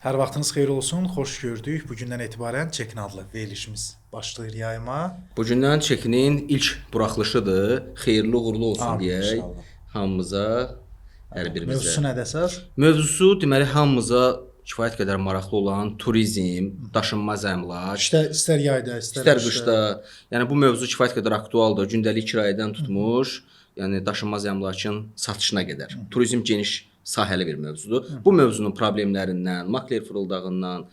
Hər vaxtınız xeyir olsun, xoş gördük. Bugündən etibarən Çekin adlı verilişimiz başlayır yayıma. Bugündən çekinin ilk buraxılışıdır. Xeyirli uğurlu olsun Amin, deyək inşallah. hamımıza, hər birimizə. Mövzusu nədir əsas? Mövzusu deməli hamımıza kifayət qədər maraqlı olan turizm, daşınmaz əmlak, İstər yayda, istər qışda. Yəni bu mövzu kifayət qədər aktualdır. Gündəlik kirayədən tutmuş, yəni daşınmaz əmlakın satışına qədər. Turizm geniş sahəli bir mövzudur. Bu mövzunun problemlərindən, makler fırıldağından,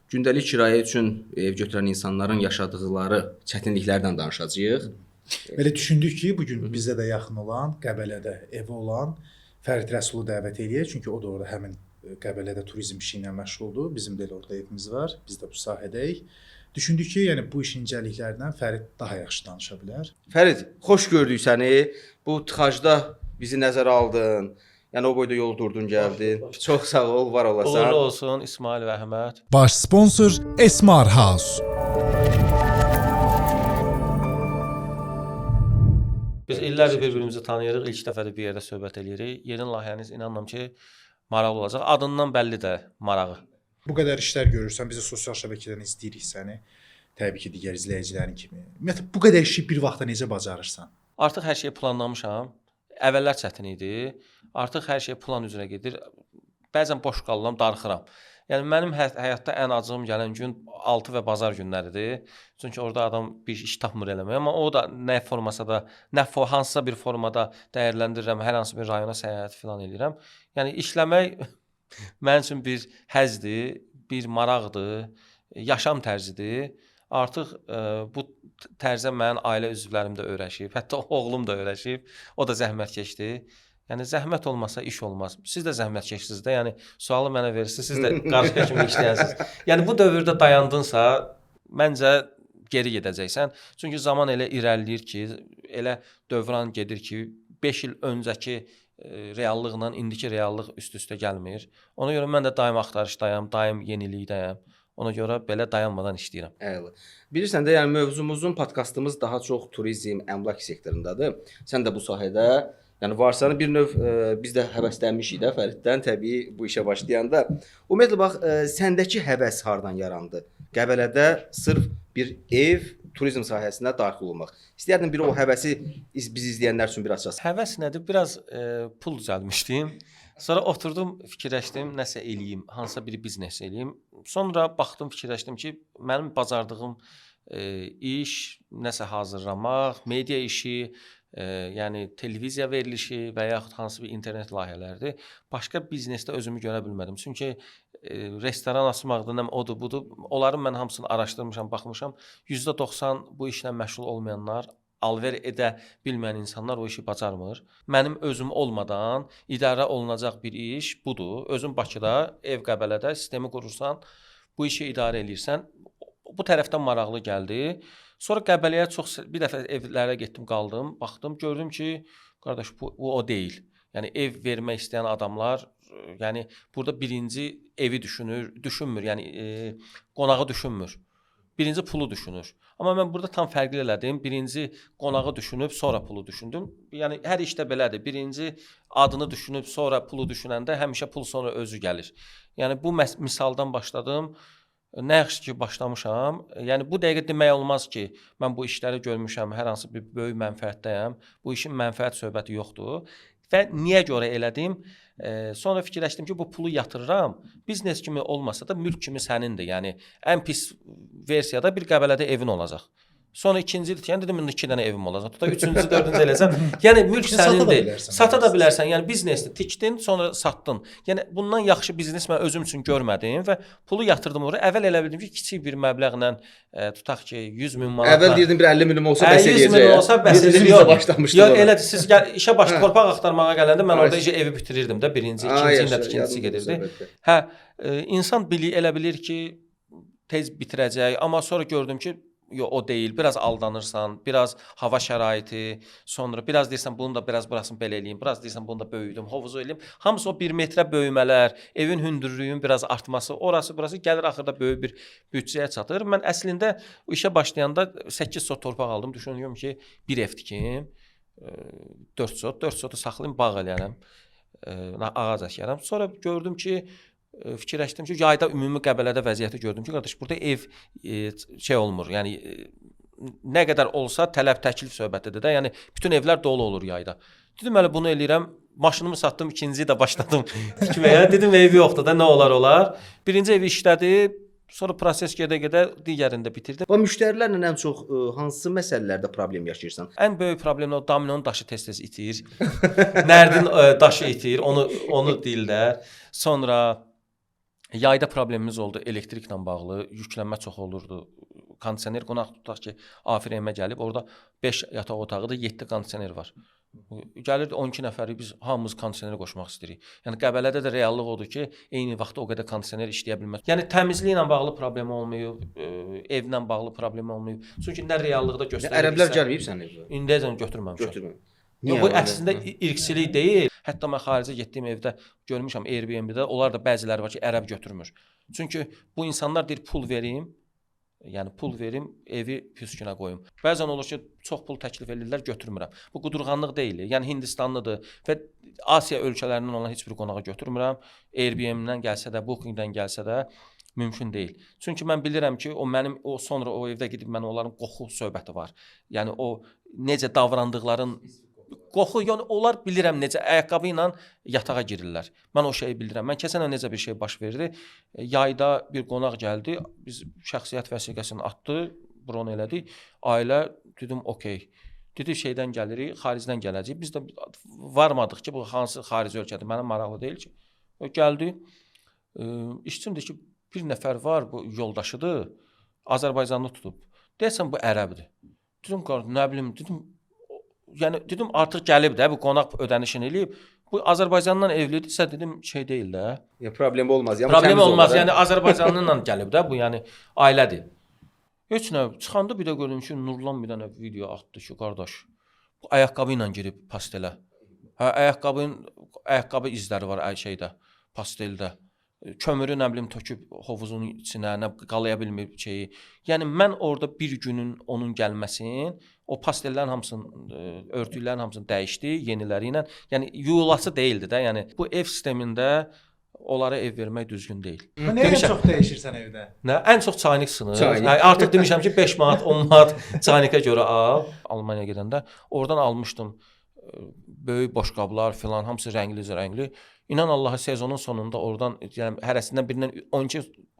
gündəlik kirayə üçün ev götürən insanların yaşadıqları çətinliklərdən danışacağıq. Belə düşündük ki, bugün bizdə də yaxın olan, Qəbələdə evi olan Fərid Rəsulu dəvət eləyək. Çünki o da orada həmin Qəbələdə turizm işi ilə məşğuldur. Bizim də elə orada evimiz var. Biz də bu sahədəyik. Düşündük ki, yəni bu işin incəliklərindən Fərid daha yaxşı danışa bilər. Fərid, xoş gördük səni. Bu tıxacda bizi nəzərə aldın. Yəni o boyda yol durdun, gəldin. Çox sağ ol, var olasan. Uğurlu olsun İsmail və Əhməd. Baş sponsor Esmar House. Biz illərdir bir-birimizi tanıyırıq, ilk dəfədir bir yerdə söhbət eləyirik. Yeni layihəniz inanıram ki, maraqlı olacaq. Adından bəlli də marağı. Bu qədər işlər görürsən, biz də sosial şəbəkədən izləyirik səni. Təbii ki, digər izləyicilərin kimi. Ümumiyyətlə bu qədər işi bir vaxtda necə bacarırsan? Artıq hər şeyi planlamışam. Əvvəllər çətin idi. Artıq hər şey plan üzrə gedir. Bəzən boş qalıram, darıxıram. Yəni mənim həyatda ən acığım gələn gün 6 və bazar günləridir. Çünki orada adam bir iş tapmır eləməyə, amma o da nə formasa da, hansısa bir formada dəyərləndirirəm, hər hansı bir rayona səyahət filan eləyirəm. Yəni işləmək mənim üçün bir həzdir, bir maraqdır, yaşam tərzidir. Artıq bu tərzə mənim ailə üzvlərim də öyrəşib, hətta oğlum da öyrəşib. O da zəhmətkeşdir. Yəni zəhmət olmasa iş olmaz. Siz də zəhmətkeşsiniz də. Yəni sualı mənə verirsiniz, siz də qarşı kimi işləyərsiniz. Yəni bu dövrdə dayandınsa, məncə geri gedəcəksən. Çünki zaman elə irəliləyir ki, elə dövran gedir ki, 5 il öncəki reallığla indiki reallıq üst-üstə gəlmir. Ona görə mən də daim axtarışdayam, daim yenilikdəyəm. Ona görə belə dayanmadan işləyirəm. Əla. Bilirsən də, yəni mövzumuzun, podkastımız daha çox turizm, əmlak sektorundadır. Sən də bu sahədə, yəni varsanı bir növ biz də həvəslənmişik də Fəriddən təbii bu işə başlayanda. Ümumiyyətlə bax, səndəki həvəs hardan yarandı? Qəbələdə sırf bir ev, turizm sahəsinə daxil olmaq. İstəyərdim bir o həvəsi biz izləyənlər üçün biraz açasın. Həvəs nədir? Biraz pul düzəltmişdim. Sonra oturdum, fikirləşdim, nəsə eləyim, hansısa bir biznes eləyim. Sonra baxdım, fikirləşdim ki, mənim bacardığım iş, nəsə hazırlamaq, media işi, yəni televiziya verilişi və yaxud hansı bir internet layihələrdir. Başqa biznesdə özümü görə bilmədim. Çünki restoran açmaqdır, odur, budur. Onların mən hamısını araşdırmışam, baxmışam. %90 bu işlə məşğul olmayanlar, alver edə bilməyən insanlar o işi bacarmır. Mənim özüm olmadan idarə olunacaq bir iş budur. Özün Bakıda, ev Qəbələdə sistemi qurursan, bu işi idarə eləyirsən. Bu tərəfdən maraqlı gəldi. Sonra Qəbələyə bir dəfə evlərə getdim, qaldım, baxdım, gördüm ki, qardaş bu o deyil. Yəni ev vermək istəyən adamlar, yəni burada birinci evi düşünmür, yəni qonağı düşünmür. Birinci pulu düşünür. Amma mən burada tam fərqli elədim. Birinci qonağı düşünüb, sonra pulu düşündüm. Yəni hər işdə belədir. Birinci adını düşünüb, sonra pulu düşünəndə həmişə pul sonra özü gəlir. Yəni bu misaldan başladım. Nə yaxşı ki başlamışam. Yəni bu dəqiqə demək olmaz ki, mən bu işləri görmüşəm, hər hansı bir böyük mənfəətdəyəm. Bu işin mənfəət söhbəti yoxdur. Və niyə görə elədim? Sonra fikirləşdim ki, bu pulu yatırıram. Biznes kimi olmasa da mülk kimi sənindir. Yəni ən pis versiyada bir Qəbələdə evin olacaq. Sonra ikinci il deyəndə dedim 2 dənə evim olacaq. Tuta 3-cü, 4-cü eləsəm, yəni mülk sənindir. Sata da bilərsən. Yəni biznesdir. Tikdin, sonra satdın. Yəni bundan yaxşı biznes mən özüm üçün görmədim və pulu yatırdım oraya. Əvvəl elə bildim ki, kiçik bir məbləğlə tutaq ki 100 min manat. Əvvəl deyirdim bir 50 minim olsa bəs eləyəcək. 100 min olsa bəs eləyəcək. Yox, elədir. Siz işə torpaq axtarmağa gələndə mən orada evi bitirirdim də. Birinci, ikinci ildə tikintisi gedirdi. Hə, insan elə bilir ki, tez bitirəcək, amma sonra gördüm ki, yox, o deyil. Biraz aldanırsan, biraz hava şəraiti, sonra biraz deyirsən bunu da biraz burasını belə eləyim, biraz deyirsən bunu da böyüdüm, hovuzu eləyim. Hamısı o 1 metrə böyümələr, evin hündürlüyünün biraz artması, burası gəlir axırda böyük bir büdcəyə çatır. Mən əslində o işə başlayanda 8 sot torpaq aldım. Düşünüyorum ki, bir ev tikim, 4 sotu saxlayım, bağ eləyərəm, ağac əkərəm. Sonra gördüm ki, fikirləşdim ki, yayda ümumi Qəbələdə vəziyyəti gördüm ki, qardaş, burada ev şey olmur. Yəni nə qədər olsa tələb təklif söhbətidir də. Yəni bütün evlər dolu olur yayda. Dedim hələ bunu eləyirəm. Maşınımı satdım, ikinciyi də başladım tikməyə. Dedim evi yoxdur da, nə olar. Birinci evi işlədi. Sonra proses gedə-gedə digərini də bitirdi. Və müştərilərlə ən çox hansı məsələlərdə problem yaşayırsan? Ən böyük problem o dominonun daşı tez-tez itir. Nərdin daşı itir, onu deyirlər. Sonra yayda problemimiz oldu elektriklə bağlı, yüklənmə çox olurdu. Kondisioner qonaq tutaq ki, AFR-ə gəlib, orada 5 yataq otağıdır, 7 kondisioner var. Gəlirdi 12 nəfəri biz hamımız kondisionerə qoşmaq istəyirik. Yəni Qəbələdə də reallıq odur ki, eyni vaxtda o qədər kondisioner işləyə bilməz. Yəni təmizliklə bağlı problem olmayıb, evlə bağlı problem olmayıb. Çünki nə reallıqda göstərir. Ərəblər gəlməyib sənin evə? İndiyəcən götürməmişəm. Götürmə. Bu əslində irqçilik deyil. Hətta mən xaricə getdiyim evdə görmüşəm Airbnb-də, onlar da bəziləri var ki, ərəb götürmür. Çünki bu insanlar deyir pul verim, yəni pul verim, evi püskünə qoyum. Bəzən olur ki, çox pul təklif edirlər, götürmürəm. Bu qudurğanlıq deyil. Yəni Hindistanlıdır və Asiya ölkələrindən olan heç bir qonağı götürmürəm. Airbnb-dən gəlsə də, Booking-dən gəlsə də mümkün deyil. Çünki mən bilirəm ki, sonra o evdə gedib mən onların qoxu söhbəti var. Yəni o necə davrandıqların qoxu, yəni onlar bilirəm necə ayaqqabı ilə yatağa girirlər. Mən o şeyi bilirəm. Mən keçən necə bir şey baş verdi. Yayda bir qonaq gəldi. Biz şəxsiyyət vəsiqəsini atdı, bron elədik. Ailə dedim, okey. Dedi şeydən gəlirik, xaricdən gələcəyik. Biz də varmadıq ki, bu hansı xarici ölkədir. Mənə maraqlı deyil ki. O gəldi. İşçimdir ki, bir nəfər var, bu yoldaşıdır. Azərbaycanlı tutub. Deyəsən bu ərəbdir. Dedim, nə bilim, dedim artıq gəlib də bu qonaq ödənişini eləyib. Bu Azərbaycandan evlidirsə dedim şey deyil də. Ya problem olmaz. Ya problem olmaz. Yəni Azərbaycanlılarla gəlib də bu, yəni ailədir. Heç nə çıxanda bir də gördüm ki, Nurlan bir dənə video atdı ki, qardaş, bu ayaqqabı ilə girib pastelə. Hə, ayaqqabı izləri var şeydə, pasteldə. Kömürü nə bilim töküb hovuzun içinə, nə qalaya bilmir şeyi. Yəni mən orada bir günün onun gəlməsin, o pastellərin hamısını, örtüklərin hamısını dəyişdi yeniləri ilə. Yəni yuyulası deyildi də. Yəni bu ev sistemində onlara ev vermək düzgün deyil. Nəyə çox dəyişirsən evdə? Nə? Ən çox çaynik sınır. Artıq demişəm ki, 5 manat, 10 manat çaynika görə al. Almaniyaya gedəndə oradan almışdım böyük boşqablar filan, hamısı rəngli. İnan Allaha sezonun sonunda oradan yəni hərəsindən birindən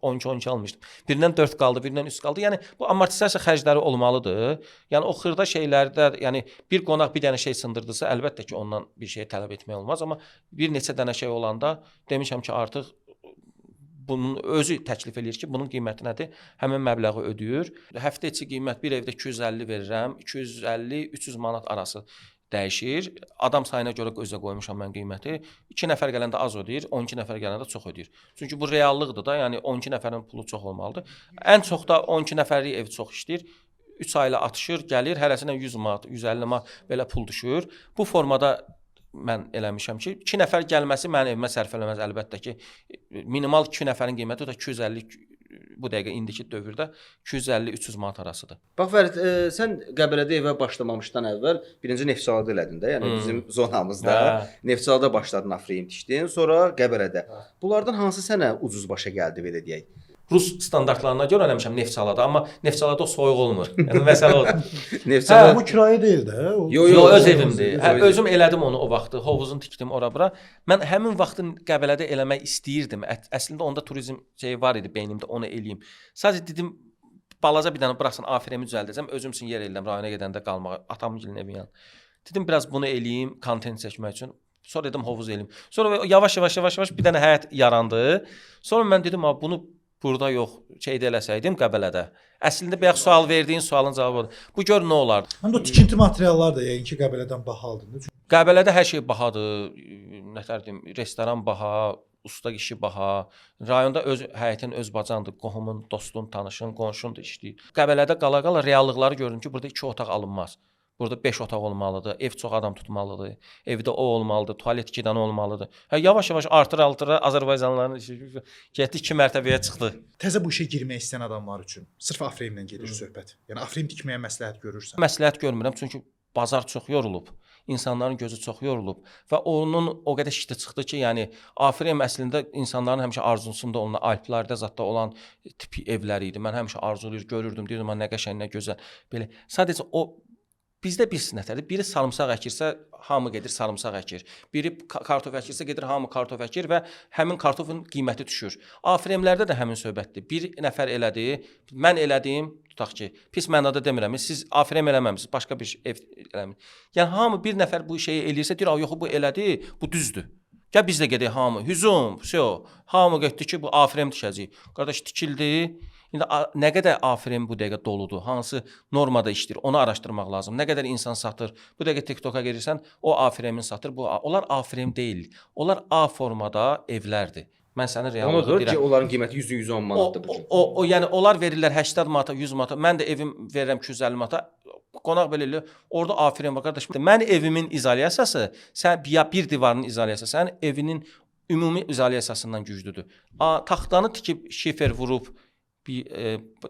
12 almışdım. Birindən 4 qaldı, birindən 3 qaldı. Yəni bu amortisasiya xərcləri olmalıdır. Yəni o xırda şeylərdə, yəni bir qonaq bir dənə şey sındırdısa, əlbəttə ki, ondan bir şey tələb etmək olmaz, amma bir neçə dənə şey olanda demişəm ki, artıq bunun özü təklif eləyir ki, bunun qiyməti nədir? Həmin məbləği ödəyir. Həftə içi qiymət bir evdə 250 verirəm, 250-300 manat arası dəyişir. Adam sayına görə özə qoymuşam mən qiyməti. 2 nəfər gələndə az ödəyir, 12 nəfər gələndə çox ödəyir. Çünki bu reallıqdır da, yəni 12 nəfərin pulu çox olmalıdır. Ən çox da 12 nəfərlik ev çox işləyir. 3 ailə atışır, gəlir, hərəsinə 100 manat, 150 manat belə pul düşür. Bu formada mən eləmişəm ki, 2 nəfər gəlməsi mənim evimə sərf eləməz əlbəttə ki. Minimal 2 nəfərin qiyməti o da 250 bu dəqiqə indiki dövrdə 250-300 manat arasıdır. Bax Fərid, sən Qəbələdə evə başlamamışdan əvvəl birinci Neftçalada elədin də, yəni bizim zonamızda. Neftçalada başladın, Afrin tikdin, sonra Qəbələdə. Bunlardan hansı sənə ucuz başa gəldi belə deyək? Rus standartlarına görə eləmişəm Neftçalada, amma Neftçalada o soyuq olmur. Yəni məsələ odur. Neftçala bu kirayə deyil də. Yox, öz evimdir. Özüm elədim onu o vaxtı. Hovuzunu tikdim ora-bura. Mən həmin vaxtı Qəbələdə eləmək istəyirdim. Əslində onda turizm şeyi var idi beynimdə, onu eləyim. Sadəcə dedim balaca bir dənə buraxsan AFR-mi düzəldəcəm, özüm üçün yer eləyirəm rayona gedəndə qalmağa, atamgilin evin yanında. Dedim biraz bunu eləyim, kontent çəkmək üçün. Sonra dedim hovuz eləyim. Sonra yavaş-yavaş bir dənə həyat yarandı. Sonra mən dedim bunu burada yox, şeydə eləsəydim Qəbələdə. Əslində bayaq sual verdiyin sualın cavabı odur. Bu gör nə olardı? Həm də tikinti materialları da yəqin ki, Qəbələdən bahalıdır. Qəbələdə hər şey bahadır. Nətər deyim, restoran baha, usta işi baha. Rayonda öz həyətin öz bacandır. Qohumun, dostun, tanışın, qonşun da işləyir. Qəbələdə qala-qala reallıqları gördüm ki, burada 2 otaq alınmaz. Burada 5 otaq olmalıdır, ev çox adam tutmalıdır, evdə o olmalıdır, tualet 2 dənə olmalıdır. Yavaş-yavaş artıra Azərbaycanlıların işi getdi 2 mərtəbəyə çıxdı. Təzə bu işə girmək istəyən adamlar üçün sırf Afrimlə gedir söhbət. Yəni Afrim tikməyə məsləhət görürsən. Məsləhət görmürəm çünki bazar çox yorulub. insanların gözü çox yorulub və onun o qədər şişti çıxdı ki, yəni AFRM əslində insanların həmişə arzusunda olan Alplərdə zətdə olan tipi evləri idi. Mən həmişə arzulayır, görürdüm, deyirdim nə qəşəng, nə gözəl. Belə sadəcə o bizdə bir sinətlərdir. Biri sarımsaq əkirsə, hamı gedir sarımsaq əkir. Biri kartof əkirsə, gedir hamı kartof əkir və həmin kartofun qiyməti düşür. AFRM-lərdə də həmin söhbətdir. Bir nəfər elədi, mən elədim, tutaq ki, pis mənada demirəm. Siz AFRM eləməmisiniz, başqa bir ev eləmisiniz. Yəni hamı bir nəfər bu şeyi eləyirsə, deyir, yox bu elədi, bu düzdür. Gəl biz də gedək hamı. Hüzum, hamı getdi ki, bu AFRM tikəcək. Qardaş tikildi. İndi nə qədər AFRM bu dəqiqə doludur, hansı normada işləyir, onu araşdırmaq lazım. Nə qədər insan satır. Bu dəqiqə TikToka girirsən, o AFRM-in satır. Onlar AFRM deyil. Onlar A formada evlərdir. Mən sənə reallığı deyirəm. Ki, onların qiyməti 100-110 manatdır bu gün. Yəni onlar verirlər 80 manata, 100 manata. Mən də evim verirəm 250 manata. Qonaq belə eləyir. Orada AFRM var qardaş. Mən evimin izolyasiyası, sən bir divarın izolyasiyası, sənin evinin ümumi izolyasiyasından güclüdür. Taxtanı tikib şifer vurub bir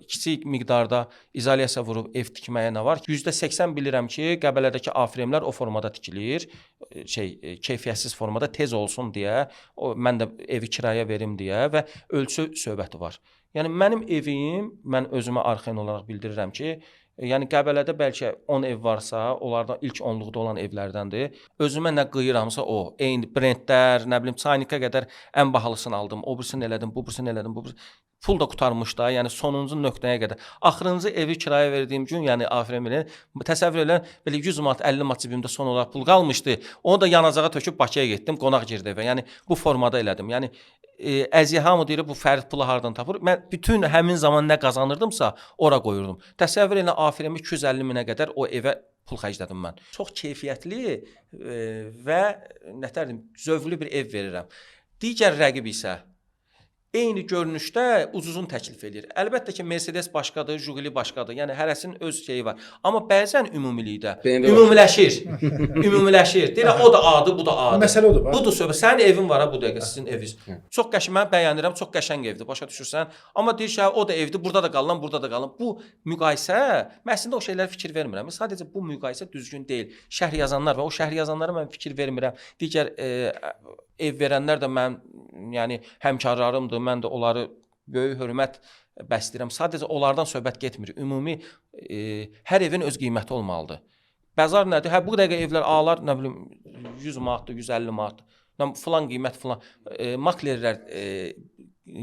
kiçik miqdarda izolyasiya vurub ev tikməyə nə var? %80 bilirəm ki, Qəbələdəki AFRM-lər o formada tikilir. Keyfiyyətsiz formada tez olsun deyə, mən də evi kiraya verim deyə və ölçü söhbəti var. Yəni mənim evim, mən özümə arxain olaraq bildirirəm ki, yəni Qəbələdə bəlkə 10 ev varsa, onlardan ilk 10-luqda olan evlərdəndir. Özümə nə qıyıramsa o, eyni brendlər, nə bilim, çaynika qədər ən bahalısını aldım, o birisini elədim, bu birisini elədim, bu birisini. Pul da qurtarmış da, yəni sonuncu nöqtəyə qədər. Axırıncı evi kiraya verdiyim gün, yəni AFRM-ilə təsəvvür edin, belə 100 manat, 50 manat cibimdə son olaraq pul qalmışdı. Onu da yanacağa töküb Bakıya getdim, qonaq girdi evə. Yəni bu formada elədim. Yəni hamı deyir bu Fərid pulu hardan tapır? Mən bütün həmin zaman nə qazanırdımsa, ora qoyurdum. Təsəvvür edin AFRM-i 250 minə qədər o evə pul xərclədim mən. Çox keyfiyyətli və nətərdim, zövqlü bir ev verirəm. Digər rəqib isə eyni görünüşdə ucuzun təklif edir. Əlbəttə ki, Mercedes başqadır, Jiguli başqadır. Yəni hərəsinin öz şeyi var. Amma bəzən ümumilikdə ümumiləşir. Ümumiləşir. Deyirəm o da adı, bu da adı. Məsələ odur. Budur söhbət. Sənin evin var ha bu dəqiqə, sizin eviniz. Çox qəşəng, mən bəyənirəm, çox qəşəng evdir. Başa düşürsən? Amma deyir ki, o da evdir, burada da qalıram, burada da qalıram. Bu müqayisə, mən əslində o şeylərə fikir vermirəm. Sadəcə bu müqayisə düzgün deyil. Şərh yazanlar və o şərh yazanlara mən fikir vermirəm. Digər ev verənlər də mən, yəni həmkarlarımdır. Mən də onları böyük hörmət bəsləyirəm. Sadəcə onlardan söhbət getmir. Ümumi hər evin öz qiyməti olmalıdır. Bazar nədir? Hə bu dəqiqə evlər ağlar, nə bilim 100 manatdır, 150 manatdır. Falan qiymət falan. Maklerlər,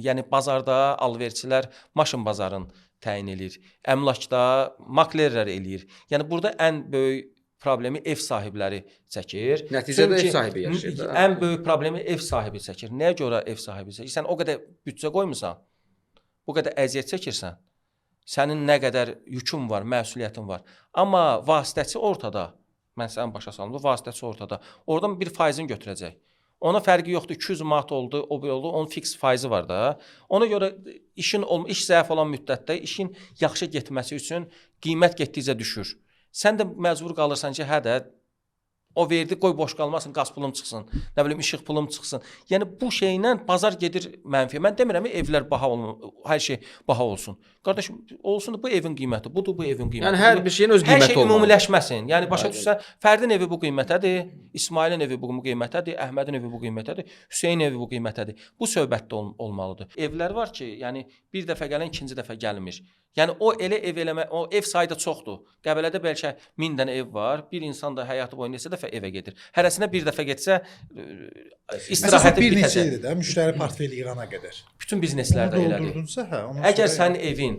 yəni bazarda alverçilər maşın bazarını təyin eləyir. Əmlakda maklerlər eləyir. Yəni burada ən böyük problemi ev sahibləri çəkir. Nəticədə ev sahibi yaşayır. Ən böyük problemi ev sahibi çəkir. Nəyə görə ev sahibi çəkir? Sən o qədər büdcə qoymusan, bu qədər əziyyət çəkirsən, sənin nə qədər yükün var, məsuliyyətin var. Amma vasitəçi ortada, mən səni başa salım, bu vasitəçi ortada. Oradan bir faizini götürəcək. Ona fərqi yoxdur, 200 manat oldu, o bir oldu, onun fiks faizi var da. Ona görə iş zəif olan müddətdə işin yaxşı getməsi üçün qiymət getdikcə düşür. Sən də məcbur qalırsan ki, hə də o verdi, qoy boş qalmasın, qaz pulum çıxsın, nə bilim işıq pulum çıxsın. Yəni bu şeylə bazar gedir mənfiyə. Mən demirəm evlər baha olsun, hər şey baha olsun. Qardaşım, olsun bu evin qiyməti, budur bu evin qiyməti. Yəni hər bir şeyin öz qiyməti olmalı. Hər şey ümumiləşməsin. Yəni başa düşsən, Fərdin evi bu qiymətədir, İsmailin evi bu qiymətədir, Əhmədin evi bu qiymətədir, Hüseynin evi bu qiymətədir. Bu söhbətdə olmalıdır. Evlər var ki, yəni bir dəfə gələn ikinci dəfə gəlmir. Yəni o elə ev eləmə, o ev sayı da çoxdur. Qəbələdə bəlkə 1000 dənə ev var. Bir insan da həyatı boyu neçə dəfə evə gedir. Hərəsinə bir dəfə getsə istirahəti bir bitəcək. neçə ildir də müştəri portfeli yığana qədər. Bütün bizneslərdə elədir. Əgər sənin evin,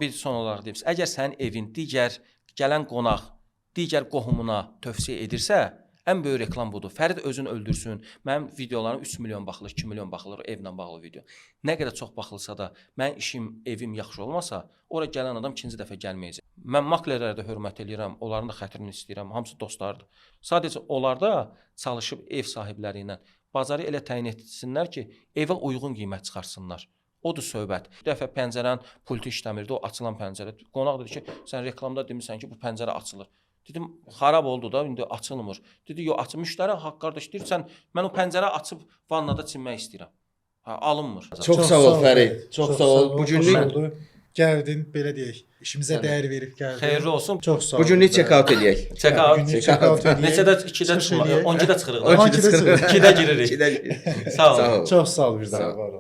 bir son olaraq deyim, əgər sənin evin digər gələn qonaq, digər qohumuna tövsiyə edirsə, ən böyük reklam budur. Fərid özünü öldürsün. Mənim videolarım 3 milyon baxılır, 2 milyon baxılır evlə bağlı video. Nə qədər çox baxılsa da, mənim işim, evim yaxşı olmasa, ora gələn adam ikinci dəfə gəlməyəcək. Mən maklerlərə də hörmət eləyirəm, onların da xətrini istəyirəm, hamısı dostlardır. Sadəcə onlarda çalışıb ev sahibləri ilə bazarı elə təyin etsinlər ki, evə uyğun qiymət çıxarsınlar. Odur söhbət. Bir dəfə pəncərənin pultu işləmirdi, o açılan pəncərə. Qonaq dedi ki, sən reklamda demirsən ki, bu pəncərə açılır. Dedim, xarab oldu da, indi açılmır. Dedi, yox, açılır. Müştəri haqq qardaş deyir, mən o pəncərə açıb vannada çinmək istəyirəm. Alınmır. Çox sağ ol Fərid. Çox sağ ol. Bu günlük Gəldin, belə deyək, işimizə dəyər verib gəldin. Xeyirli olsun. Çox sağ ol. Bu günlük check-out eləyək. Check-out. Günlük check-out eləyək. Neçədə 2-də Çıxış eləyək. 12-də çıxırıq. 12-də çıxırıq. 2-də giririk. İkidə- Sağ ol. Sağ ol. Çox sağ ol bir Sağ daha. ol. Var ol.